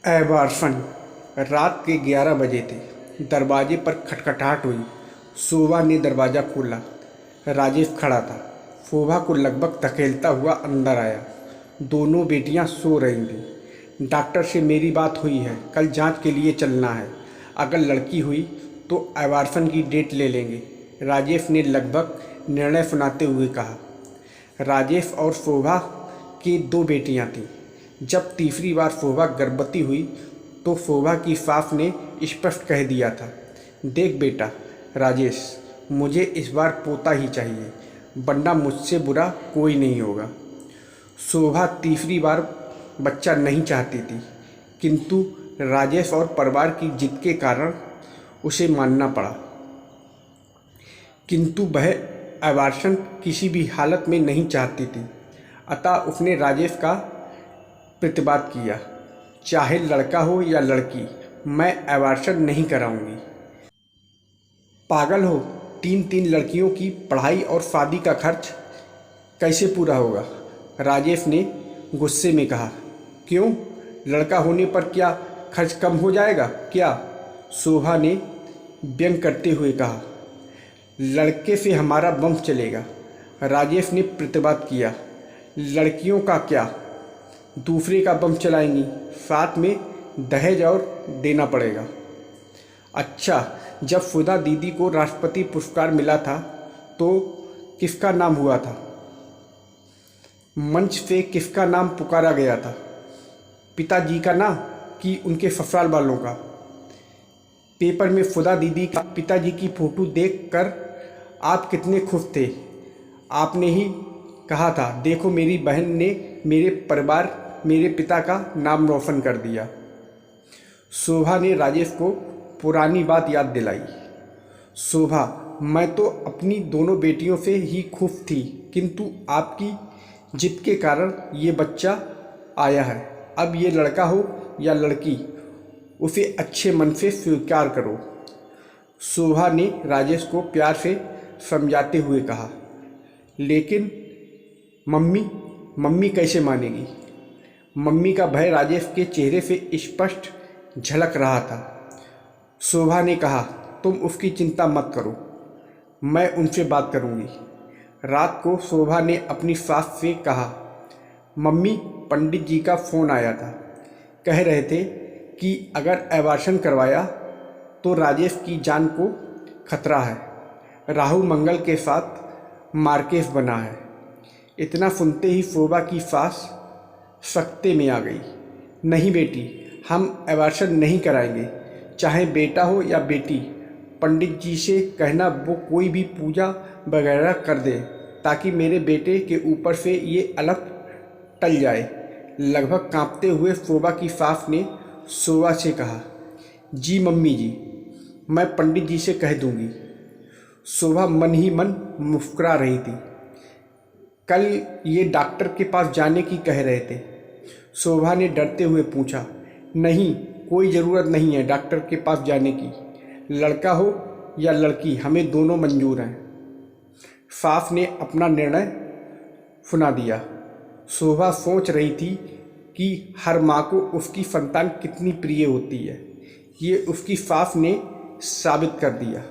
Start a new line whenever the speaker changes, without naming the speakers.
एबार्सन रात के 11 बजे थे। दरवाजे पर खटखटाहट हुई। शोभा ने दरवाज़ा खोला। राजेश खड़ा था। शोभा को लगभग धकेलता हुआ अंदर आया। दोनों बेटियां सो रही थीं। डॉक्टर से मेरी बात हुई है, कल जांच के लिए चलना है। अगर लड़की हुई तो एबार्सन की डेट ले लेंगे, राजेश ने लगभग निर्णय सुनाते हुए कहा। राजेश और शोभा की 2 बेटियां थीं। जब तीसरी बार शोभा गर्भवती हुई तो शोभा की सास ने स्पष्ट कह दिया था, देख बेटा राजेश, मुझे इस बार पोता ही चाहिए, वरना मुझसे बुरा कोई नहीं होगा। शोभा तीसरी बार बच्चा नहीं चाहती थी, किंतु राजेश और परिवार की जिद के कारण उसे मानना पड़ा। किंतु वह एबार्सन किसी भी हालत में नहीं चाहती थी, अतः उसने राजेश का प्रतिवाद किया, चाहे लड़का हो या लड़की, मैं एबार्सन नहीं कराऊंगी। पागल हो, 3 लड़कियों की पढ़ाई और शादी का खर्च कैसे पूरा होगा? राजेश ने गुस्से में कहा। क्यों, लड़का होने पर क्या खर्च कम हो जाएगा क्या? शोभा ने व्यंग करते हुए कहा। लड़के से हमारा वंश चलेगा, राजेश ने प्रतिवाद किया। लड़कियों का क्या, दूसरे का वंश चलाएंगी, साथ में दहेज और देना पड़ेगा। अच्छा, जब फुदा दीदी को राष्ट्रपति पुरस्कार मिला था तो किसका नाम हुआ था? मंच से किसका नाम पुकारा गया था? पिताजी का ना, कि उनके ससुराल वालों का? पेपर में फुदा दीदी का पिताजी की फोटो देखकर आप कितने खुश थे। आपने ही कहा था, देखो मेरी बहन ने मेरे परिवार, मेरे पिता का नाम रोशन कर दिया। शोभा ने राजेश को पुरानी बात याद दिलाई। शोभा, मैं तो अपनी दोनों बेटियों से ही खुश थी, किंतु आपकी जिद के कारण ये बच्चा आया है। अब ये लड़का हो या लड़की, उसे अच्छे मन से स्वीकार करो। शोभा ने राजेश को प्यार से समझाते हुए कहा। लेकिन मम्मी कैसे मानेगी? मम्मी का भय राजेश के चेहरे से स्पष्ट झलक रहा था। शोभा ने कहा, तुम उसकी चिंता मत करो, मैं उनसे बात करूंगी। रात को शोभा ने अपनी सास से कहा, मम्मी, पंडित जी का फ़ोन आया था, कह रहे थे कि अगर एबार्सन करवाया तो राजेश की जान को खतरा है। राहु मंगल के साथ मार्केस बना है। इतना सुनते ही शोभा की सास सकते में आ गई। नहीं बेटी, हम एबार्सन नहीं कराएंगे, चाहे बेटा हो या बेटी। पंडित जी से कहना वो कोई भी पूजा वगैरह कर दे, ताकि मेरे बेटे के ऊपर से ये अलग टल जाए। लगभग कांपते हुए शोभा की सास ने शोभा से कहा, जी मम्मी जी, मैं पंडित जी से कह दूंगी। शोभा मन ही मन मुस्कुरा रही थी। कल ये डॉक्टर के पास जाने की कह रहे थे। शोभा ने डरते हुए पूछा, नहीं, कोई ज़रूरत नहीं है डॉक्टर के पास जाने की। लड़का हो या लड़की, हमें दोनों मंजूर हैं। सास ने अपना निर्णय सुना दिया। शोभा सोच रही थी कि हर माँ को उसकी संतान कितनी प्रिय होती है। ये उसकी सास ने साबित कर दिया।